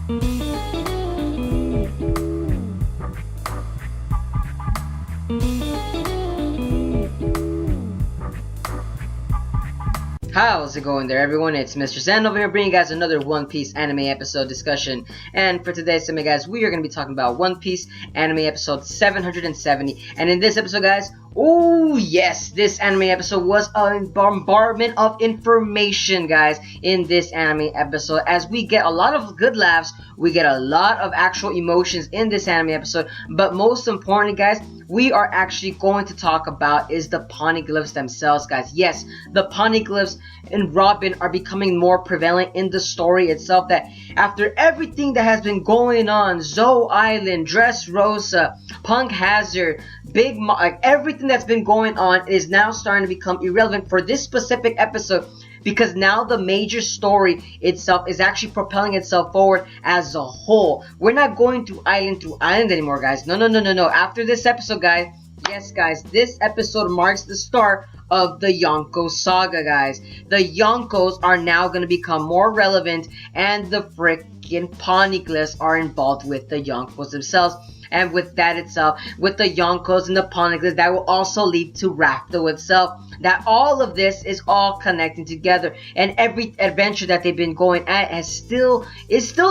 How's it going there, everyone? It's Mr. Zen over here bringing you guys another One Piece anime episode discussion. And for today's anime, guys, we are going to be talking about One Piece anime episode 770. And in this episode, guys, oh yes, this anime episode was a bombardment of information, guys, in this anime episode. As we get a lot of good laughs, we get a lot of actual emotions in this anime episode. But most importantly, guys, we are actually going to talk about is the poneglyphs themselves, guys. Yes, the poneglyphs and Robin are becoming more prevalent in the story itself. That after everything that has been going on, Zoe Island, Dressrosa, Punk Hazard, Big Mom, like everything that's been going on is now starting to become irrelevant for this specific episode. Because now the major story itself is actually propelling itself forward as a whole. We're not going through island anymore, guys. No. After this episode, guys, yes, guys, this episode marks the start of the Yonkou saga, guys. The Yonkous are now going to become more relevant, and the freaking poneglyphs are involved with the Yonkous themselves. And with that itself, with the Yonkous and the poneglyphs, that will also lead to Rafto itself. That all of this is all connecting together, and every adventure that they've been going at is still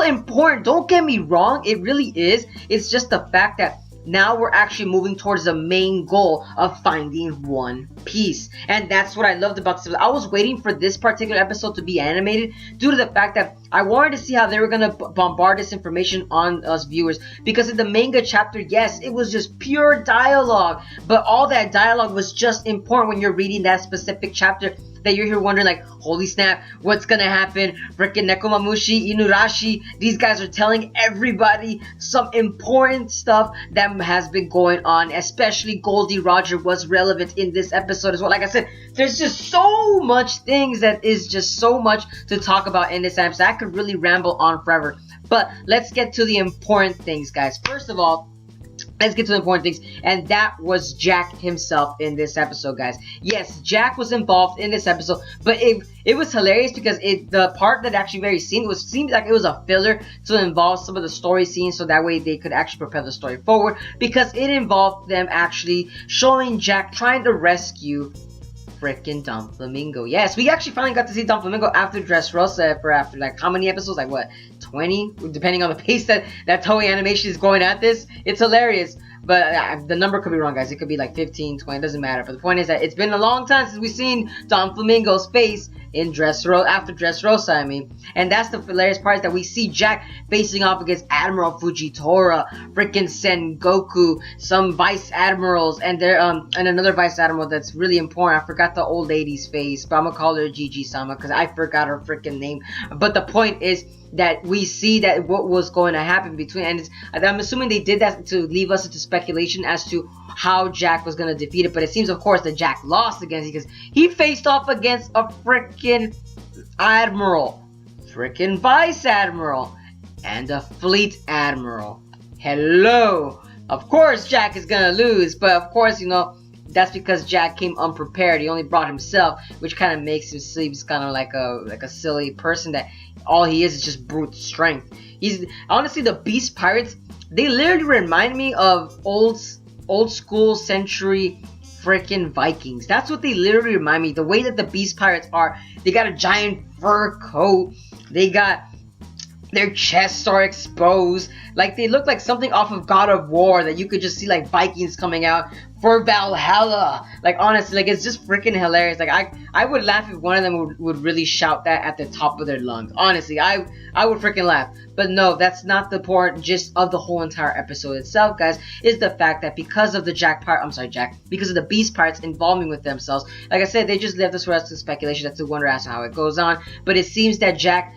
important. Don't get me wrong, it really is. It's just the fact that now we're actually moving towards the main goal of finding One Piece. And that's what I loved about this. I was waiting for this particular episode to be animated due to the fact that I wanted to see how they were going to bombard this information on us viewers. Because in the manga chapter, yes, it was just pure dialogue. But all that dialogue was just important when you're reading that specific chapter. That you're here wondering like, holy snap, what's gonna happen? Frickin' Nekomamushi, Inurashi, these guys are telling everybody some important stuff that has been going on. Especially Goldie Roger was relevant in this episode as well. Like I said, there's just so much things that is just so much to talk about in this episode. I could really ramble on forever. But let's get to the important things, guys. First of all, let's get to the important things, and that was Jack himself in this episode, guys. Yes, Jack was involved in this episode, but it was hilarious because the part that actually seemed like it was a filler to involve some of the story scenes, so that way they could actually propel the story forward, because it involved them actually showing Jack trying to rescue freaking Doflamingo. Yes, we actually finally got to see Doflamingo after Dressrosa for after like how many episodes? Like what, 20? Depending on the pace that Toei Animation is going at this. It's hilarious. But the number could be wrong, guys. It could be like 15, 20, it doesn't matter. But the point is that it's been a long time since we've seen Doflamingo's face in after Dressrosa, I mean. And that's the hilarious part, is that we see Jack facing off against Admiral Fujitora, freaking Sengoku, some vice admirals, and another vice admiral that's really important. I forgot the old lady's face, but I'm gonna call her Gigi-sama because I forgot her freaking name. But the point is that we see that what was going to happen between, and I'm assuming they did that to leave us into speculation as to how Jack was going to defeat it. But it seems, of course, that Jack lost against it because he faced off against a freaking admiral, freaking vice admiral, and a fleet admiral. Hello. Of course, Jack is going to lose, but of course, you know, that's because Jack came unprepared. He only brought himself, which kind of makes him seem kind of like a silly person. That all he is just brute strength. He's honestly, the Beast Pirates, they literally remind me of old school century freaking Vikings. That's what they literally remind me. The way that the Beast Pirates are, they got a giant fur coat. They got their chests are exposed. Like they look like something off of God of War, that you could just see like Vikings coming out for Valhalla. Like honestly, like it's just freaking hilarious. Like I would laugh if one of them would really shout that at the top of their lungs. Honestly, I would freaking laugh. But no, that's not the point gist of the whole entire episode itself, guys. Is the fact that because of the because of the Beast Pirates involving with themselves, like I said, they just left us for us to speculation as to wonder as to how it goes on. But it seems that Jack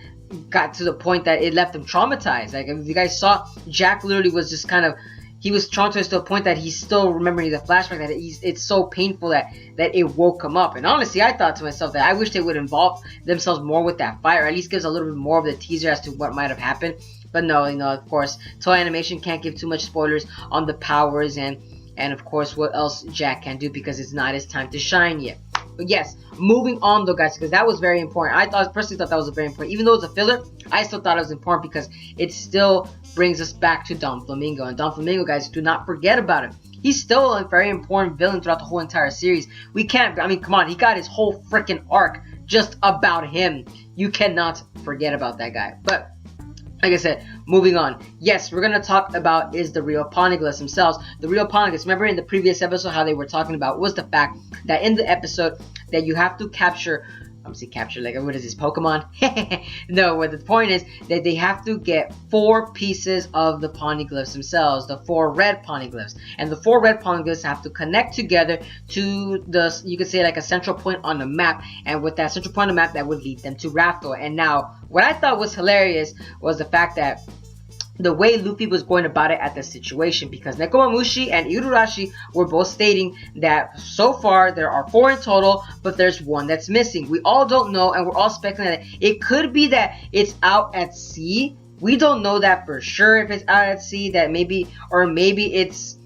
got to the point that it left him traumatized. Like if you guys saw, Jack literally was just kind of, he was traumatized to a point that he's still remembering the flashback, that it's so painful that it woke him up. And honestly, I thought to myself that I wish they would involve themselves more with that fight, or at least gives a little bit more of the teaser as to what might have happened. But no, you know, of course, Toei Animation can't give too much spoilers on the powers and of course what else Jack can do, because it's not his time to shine yet. But yes, moving on though, guys, because that was very important. Personally thought that was very important. Even though it's a filler, I still thought it was important because it still brings us back to Don Flamingo. And Don Flamingo, guys, do not forget about him. He's still a very important villain throughout the whole entire series. We can't, I mean, come on, he got his whole freaking arc just about him. You cannot forget about that guy. But like I said, moving on. Yes, we're going to talk about is the real Poneglyphs themselves. The real Poneglyphs, remember in the previous episode how they were talking about was the fact that in the episode that you have to capture, like, what is this, Pokemon? No, what the point is that they have to get 4 pieces of the Poneglyphs themselves, the 4 red Poneglyphs. And the 4 red Poneglyphs have to connect together to the, you could say like a central point on the map. And with that central point on the map, that would lead them to Raftor. And now, what I thought was hilarious was the fact that the way Luffy was going about it at the situation, because Nekomamushi and Irurashi were both stating that so far there are 4 in total, but there's 1 that's missing. We all don't know, and we're all speculating that it could be that it's out at sea. We don't know that for sure if it's out at sea, that maybe, or maybe it's,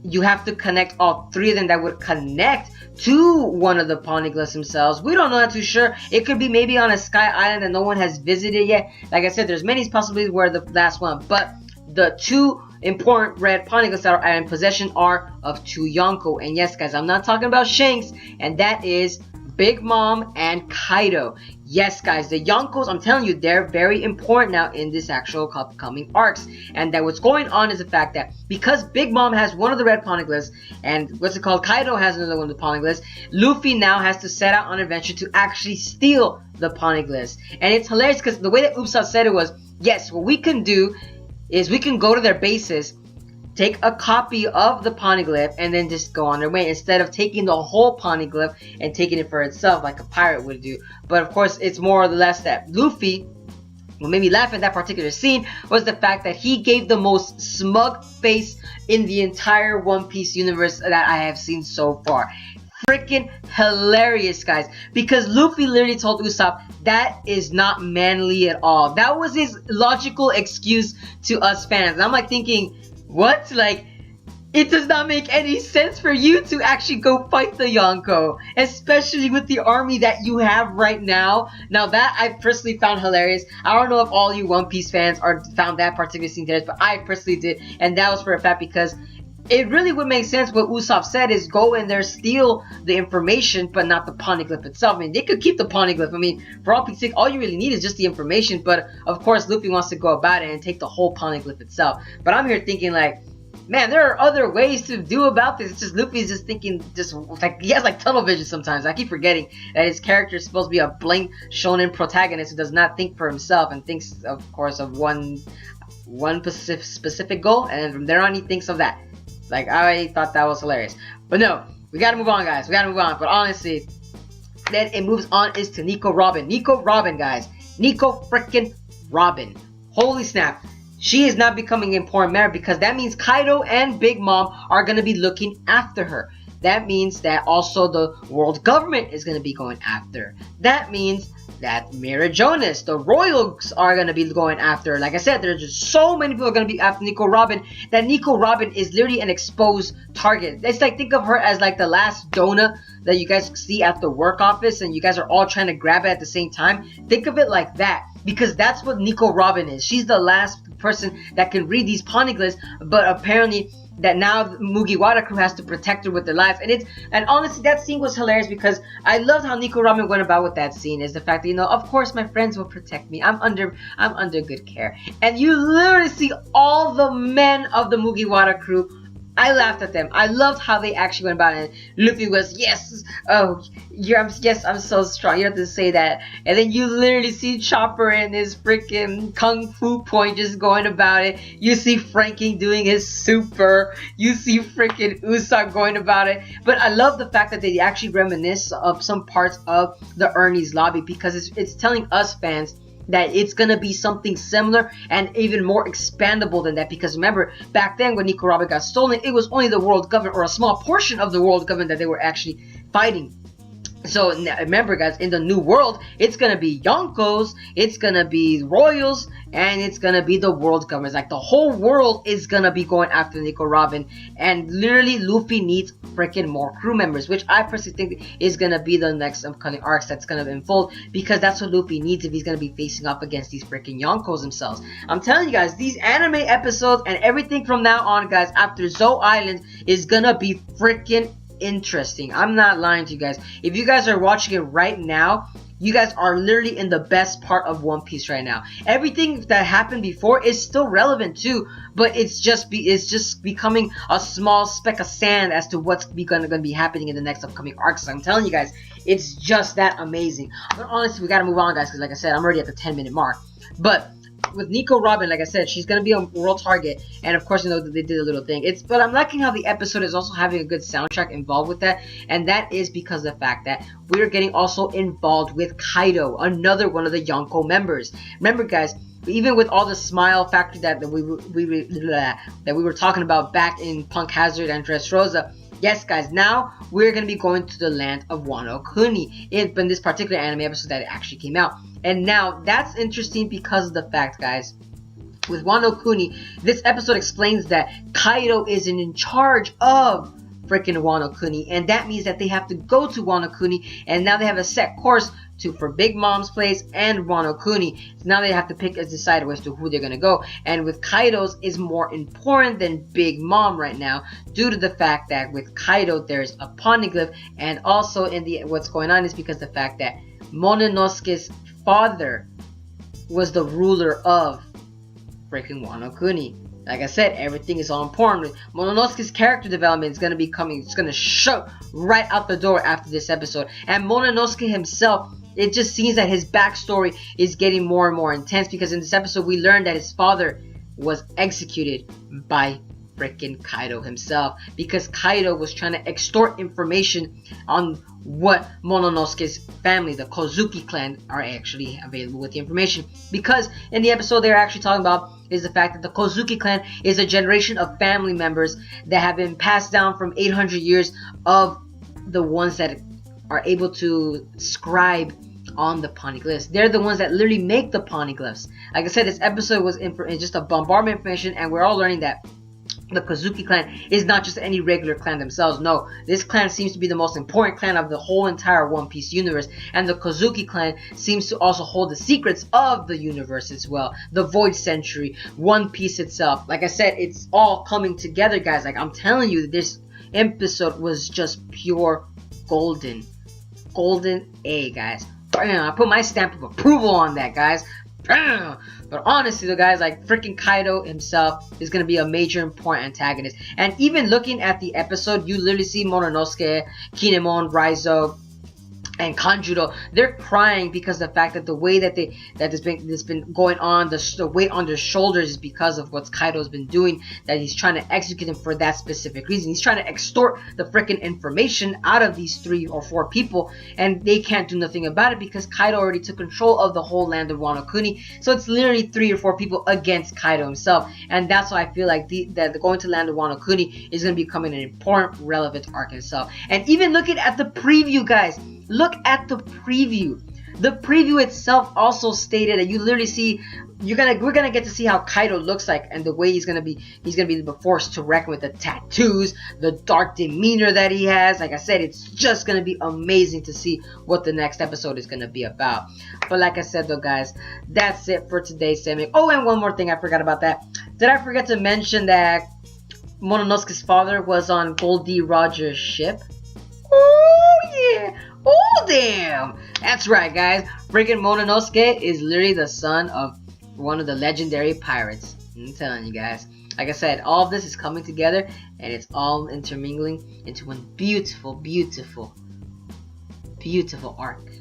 you have to connect all 3 of them that would connect to one of the Poneglyphs themselves. We don't know that too sure. It could be maybe on a sky island that no one has visited yet. Like I said, there's many possibilities where the last one, but the 2 important red Poneglyphs that are in possession are of 2 Yonkou. And yes, guys, I'm not talking about Shanks, and that is Big Mom and Kaido. Yes, guys, the Yonkous, I'm telling you, they're very important now in this actual upcoming arcs. And that what's going on is the fact that because Big Mom has one of the red Poneglyphs, and what's it called, Kaido has another one of the Poneglyphs, Luffy now has to set out on an adventure to actually steal the Poneglyphs. And it's hilarious because the way that Usopp said it was, yes, what we can do is we can go to their bases, take a copy of the Poneglyph, and then just go on their way, instead of taking the whole Poneglyph and taking it for itself like a pirate would do. But of course, it's more or less that Luffy, what made me laugh at that particular scene was the fact that he gave the most smug face in the entire One Piece universe that I have seen so far. Freaking hilarious, guys, because Luffy literally told Usopp that is not manly at all. That was his logical excuse to us fans. And I'm like thinking, what? Like, it does not make any sense for you to actually go fight the Yonkou, especially with the army that you have right now. Now that I personally found hilarious. I don't know if all you One Piece fans found that particular scene hilarious, but I personally did, and that was for a fact because it really would make sense what Usopp said is go in there, steal the information, but not the Poneglyph itself. I mean, they could keep the Poneglyph. I mean, for all Pete's sake, all you really need is just the information, but of course Luffy wants to go about it and take the whole Poneglyph itself. But I'm here thinking like, man, there are other ways to do about this. It's just Luffy's just thinking, just like, he has like tunnel vision sometimes. I keep forgetting that his character is supposed to be a blank shonen protagonist who does not think for himself and thinks, of course, of one specific goal, and then from there on he thinks of that. Like, I thought that was hilarious. But no, we gotta move on, guys. We gotta move on. But honestly, then it moves on is to Nico Robin. Nico Robin, guys. Nico freaking Robin. Holy snap. She is not becoming an important matter because that means Kaido and Big Mom are gonna be looking after her. That means that also the world government is gonna be going after her. That means that Mira Jonas, the royals, are going to be going after her. Like I said, there's just so many people are going to be after Nico Robin that Nico Robin is literally an exposed target. It's like, think of her as like the last donut that you guys see at the work office and you guys are all trying to grab it at the same time. Think of it like that, because that's what Nico Robin is. She's the last person that can read these Poneglyphs, but apparently that now the Mugiwara crew has to protect her with their lives. And honestly, that scene was hilarious because I loved how Nico Robin went about with that scene. Is the fact that, you know, of course my friends will protect me. I'm under good care. And you literally see all the men of the Mugiwara crew. I laughed at them. I loved how they actually went about it. And Luffy was, yes, oh, yes, I'm so strong. You have to say that. And then you literally see Chopper and his freaking kung fu point just going about it. You see Frankie doing his super. You see freaking Usopp going about it. But I love the fact that they actually reminisce of some parts of the Ernie's lobby, because it's telling us fans that it's gonna be something similar and even more expandable than that. Because remember, back then when Nico Robin got stolen, it was only the world government, or a small portion of the world government, that they were actually fighting. So remember, guys, in the new world, it's gonna be Yonkous, it's gonna be royals, and it's gonna be the world governments. Like, the whole world is gonna be going after Nico Robin, and literally Luffy needs freaking more crew members, which I personally think is gonna be the next upcoming arcs that's gonna unfold, because that's what Luffy needs if he's gonna be facing up against these freaking Yonkous themselves. I'm telling you guys, these anime episodes and everything from now on, guys, after Zou Island, is gonna be freaking interesting. I'm not lying to you guys. If you guys are watching it right now, you guys are literally in the best part of One Piece right now. Everything that happened before is still relevant too, but it's just becoming a small speck of sand as to what's gonna be happening in the next upcoming arcs. So I'm telling you guys, it's just that amazing. But honestly, we gotta move on, guys, because like I said, I'm already at the 10-minute mark. But with Nico Robin, like I said, she's gonna be a world target, and of course, you know, they did a little thing. But I'm liking how the episode is also having a good soundtrack involved with that, and that is because of the fact that we're getting also involved with Kaido, another one of the Yonkou members. Remember, guys, even with all the smile factor that we were talking about back in Punk Hazard and Dressrosa. Yes, guys, now we're going to be going to the land of Wano Kuni in this particular anime episode that actually came out. And now, that's interesting because of the fact, guys, with Wano Kuni, this episode explains that Kaido is in charge of freaking Wano Kuni, and that means that they have to go to Wano Kuni, and now they have a set course for Big Mom's place and Wano Kuni. So now they have to decide as to who they're gonna go. And with Kaido's is more important than Big Mom right now, due to the fact that with Kaido there's a poneglyph, and also what's going on is because the fact that Mononosuke's father was the ruler of freaking Wano Kuni. Like I said, everything is all important. Mononosuke's character development is going to be coming. It's going to show right out the door after this episode. And Mononosuke himself, it just seems that his backstory is getting more and more intense, because in this episode we learned that his father was executed by freaking Kaido himself, because Kaido was trying to extort information on what Mononosuke's family, the Kozuki clan, are actually available with the information. Because in the episode they're actually talking about is the fact that the Kozuki clan is a generation of family members that have been passed down from 800 years of the ones that are able to scribe on the poneglyphs. They're the ones that literally make the poneglyphs. Like I said, this episode was just a bombardment of information, and we're all learning that the Kozuki clan is not just any regular clan themselves. No, this clan seems to be the most important clan of the whole entire One Piece universe, and the Kozuki clan seems to also hold the secrets of the universe as well. The Void Century, One Piece itself. Like I said, it's all coming together, guys. Like, I'm telling you, this episode was just pure golden A, guys. I put my stamp of approval on that, guys. But honestly though, guys, like, freaking Kaido himself is going to be a major important antagonist. And even looking at the episode, you literally see Mononosuke, Kinemon, Raizo, and Kanjuro, they're crying because of the fact that the way that this been going on, the weight on their shoulders is because of what Kaido's been doing, that he's trying to execute them for that specific reason. He's trying to extort the freaking information out of these 3 or 4 people, and they can't do nothing about it because Kaido already took control of the whole land of Wano Kuni. So it's literally 3 or 4 people against Kaido himself, and that's why I feel like that going to land of Wano Kuni is going to be becoming an important, relevant arc in itself. And even looking at the preview, guys, look at the preview. The preview itself also stated that you literally see we're gonna get to see how Kaido looks like, and the way he's gonna be forced to reckon with the tattoos, the dark demeanor that he has. Like I said, it's just gonna be amazing to see what the next episode is gonna be about. But like I said though, guys, that's it for today's segment. Oh, and one more thing, I forgot about that. Did I forget to mention that Mononosuke's father was on Goldie Roger's ship? Oh yeah! Oh damn! That's right, guys. Freaking Mononosuke is literally the son of one of the legendary pirates. I'm telling you guys. Like I said, all of this is coming together, and it's all intermingling into one beautiful, beautiful, beautiful arc.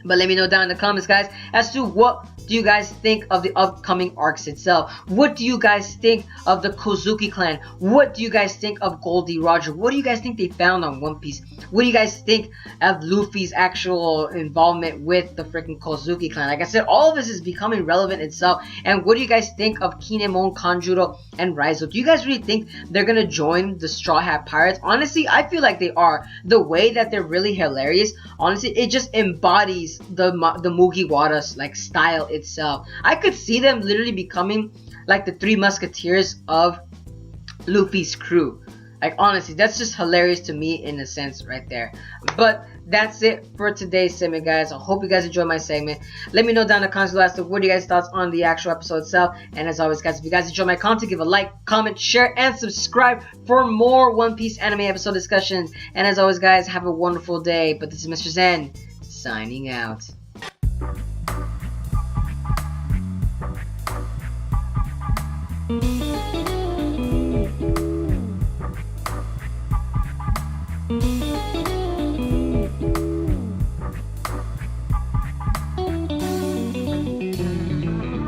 But let me know down in the comments, guys, as to what do you guys think of the upcoming arcs itself? What do you guys think of the Kozuki clan? What do you guys think of Goldie Roger? What do you guys think they found on One Piece? What do you guys think of Luffy's actual involvement with the freaking Kozuki clan? Like I said, all of this is becoming relevant itself. And what do you guys think of Kinemon, Kanjuro, and Raizo? Do you guys really think they're gonna join the Straw Hat Pirates? Honestly, I feel like they are. The way that they're really hilarious, honestly, it just embodies the Mugiwara's like style itself. I could see them literally becoming like the Three Musketeers of Luffy's crew. Like, honestly, that's just hilarious to me in a sense right there. But that's it for today's segment, guys. I hope you guys enjoyed my segment. Let me know down in the comments below as to what are you guys' thoughts on the actual episode itself. And as always, guys, if you guys enjoy my content, give a like, comment, share, and subscribe for more One Piece anime episode discussions. And as always, guys, have a wonderful day. But this is Mr. Zen, signing out. Thank you.